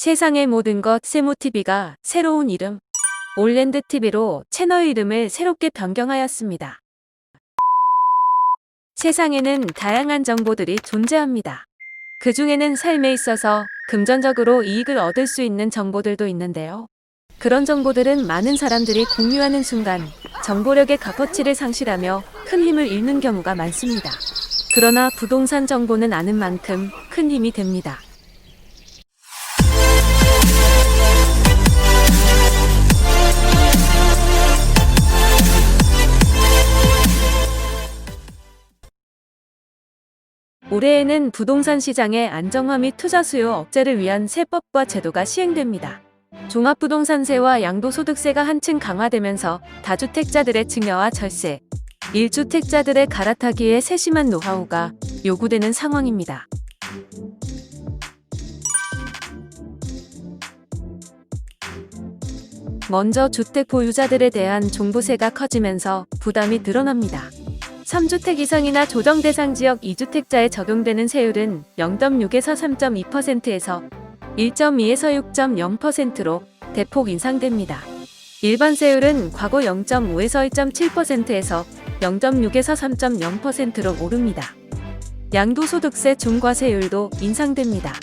세상의 모든 것 세모TV가 새로운 이름 올랜드TV로 채널 이름을 새롭게 변경하였습니다. 세상에는 다양한 정보들이 존재합니다. 그 중에는 삶에 있어서 금전적으로 이익을 얻을 수 있는 정보들도 있는데요. 그런 정보들은 많은 사람들이 공유하는 순간 정보력의 값어치를 상실하며 큰 힘을 잃는 경우가 많습니다. 그러나 부동산 정보는 아는 만큼 큰 힘이 됩니다. 올해에는 부동산 시장의 안정화 및 투자 수요 억제를 위한 세법과 제도가 시행됩니다. 종합부동산세와 양도소득세가 한층 강화되면서 다주택자들의 증여와 절세, 1주택자들의 갈아타기에 세심한 노하우가 요구되는 상황입니다. 먼저 주택 보유자들에 대한 종부세가 커지면서 부담이 늘어납니다. 3주택 이상이나 조정 대상 지역 2주택자에 적용되는 세율은 0.6에서 3.2%에서 1.2에서 6.0%로 대폭 인상됩니다. 일반 세율은 과거 0.5에서 1.7%에서 0.6에서 3.0%로 오릅니다. 양도소득세 중과세율도 인상됩니다.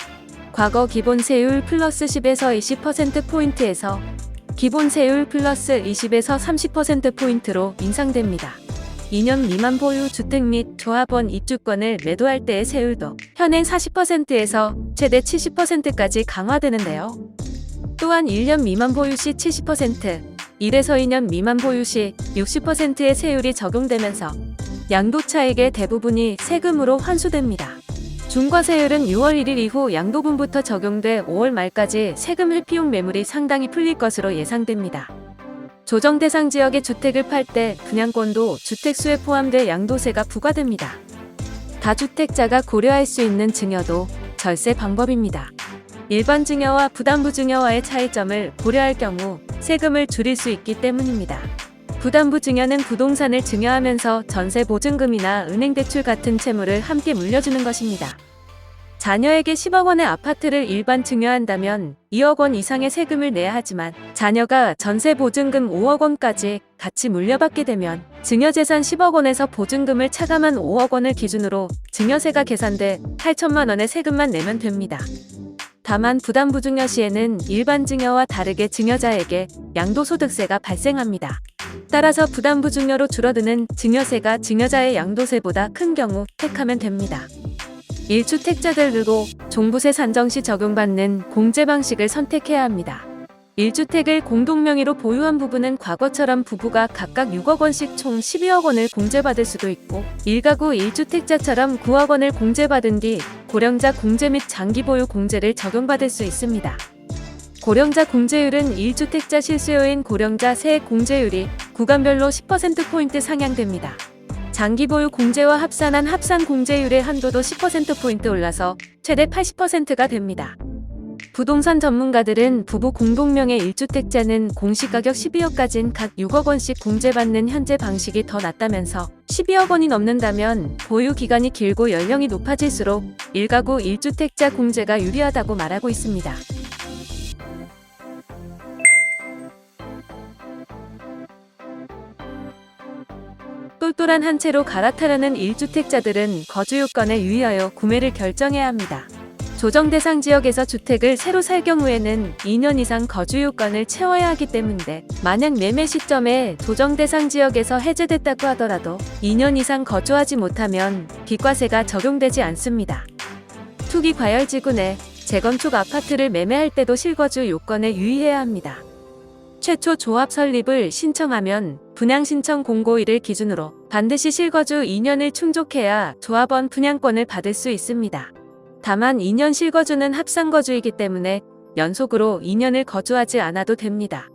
과거 기본세율 플러스 10에서 20%포인트에서 기본세율 플러스 20에서 30%포인트로 인상됩니다. 2년 미만 보유 주택 및 조합원 입주권을 매도할 때의 세율도 현행 40%에서 최대 70%까지 강화되는데요. 또한 1년 미만 보유 시 70%, 1에서 2년 미만 보유 시 60%의 세율이 적용되면서 양도차익의 대부분이 세금으로 환수됩니다. 중과세율은 6월 1일 이후 양도분부터 적용돼 5월 말까지 세금 회피용 매물이 상당히 풀릴 것으로 예상됩니다. 조정 대상 지역의 주택을 팔 때 분양권도 주택수에 포함돼 양도세가 부과됩니다. 다주택자가 고려할 수 있는 증여도 절세 방법입니다. 일반 증여와 부담부 증여와의 차이점을 고려할 경우 세금을 줄일 수 있기 때문입니다. 부담부 증여는 부동산을 증여하면서 전세 보증금이나 은행 대출 같은 채무를 함께 물려주는 것입니다. 자녀에게 10억 원의 아파트를 일반 증여한다면 2억 원 이상의 세금을 내야 하지만 자녀가 전세 보증금 5억 원까지 같이 물려받게 되면 증여재산 10억 원에서 보증금을 차감한 5억 원을 기준으로 증여세가 계산돼 8천만 원의 세금만 내면 됩니다. 다만 부담부 증여 시에는 일반 증여와 다르게 증여자에게 양도소득세가 발생합니다. 따라서 부담부 증여로 줄어드는 증여세가 증여자의 양도세보다 큰 경우 택하면 됩니다. 1주택자들도 종부세 산정 시 적용받는 공제 방식을 선택해야 합니다. 1주택을 공동명의로 보유한 부부는 과거처럼 부부가 각각 6억 원씩 총 12억 원을 공제받을 수도 있고 1가구 1주택자처럼 9억 원을 공제받은 뒤 고령자 공제 및 장기보유 공제를 적용받을 수 있습니다. 고령자 공제율은 1주택자 실수요인 고령자 세액 공제율이 구간별로 10%포인트 상향됩니다. 장기보유 공제와 합산한 합산 공제율의 한도도 10%포인트 올라서 최대 80%가 됩니다. 부동산 전문가들은 부부 공동명의 1주택자는 공시가격 12억까지는 각 6억 원씩 공제받는 현재 방식이 더 낫다면서 12억 원이 넘는다면 보유 기간이 길고 연령이 높아질수록 1가구 1주택자 공제가 유리하다고 말하고 있습니다. 똘똘한 한 채로 갈아타려는 1주택자들은 거주 요건에 유의하여 구매를 결정해야 합니다. 조정 대상 지역에서 주택을 새로 살 경우에는 2년 이상 거주 요건을 채워야 하기 때문인데 만약 매매 시점에 조정 대상 지역에서 해제됐다고 하더라도 2년 이상 거주하지 못하면 비과세가 적용되지 않습니다. 투기 과열지구 내 재건축 아파트를 매매할 때도 실거주 요건에 유의해야 합니다. 최초 조합 설립을 신청하면 분양신청 공고일을 기준으로 반드시 실거주 2년을 충족해야 조합원 분양권을 받을 수 있습니다. 다만 2년 실거주는 합산거주이기 때문에 연속으로 2년을 거주하지 않아도 됩니다.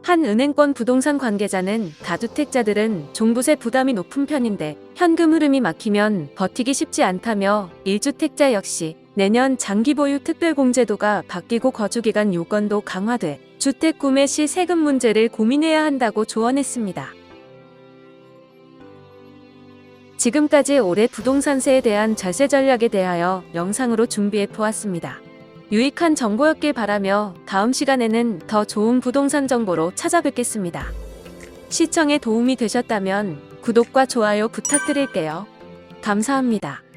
한 은행권 부동산 관계자는 다주택자들은 종부세 부담이 높은 편인데 현금 흐름이 막히면 버티기 쉽지 않다며 1주택자 역시 내년 장기보유 특별공제도가 바뀌고 거주기간 요건도 강화돼 주택 구매 시 세금 문제를 고민해야 한다고 조언했습니다. 지금까지 올해 부동산세에 대한 절세 전략에 대하여 영상으로 준비해 보았습니다. 유익한 정보였길 바라며 다음 시간에는 더 좋은 부동산 정보로 찾아뵙겠습니다. 시청에 도움이 되셨다면 구독과 좋아요 부탁드릴게요. 감사합니다.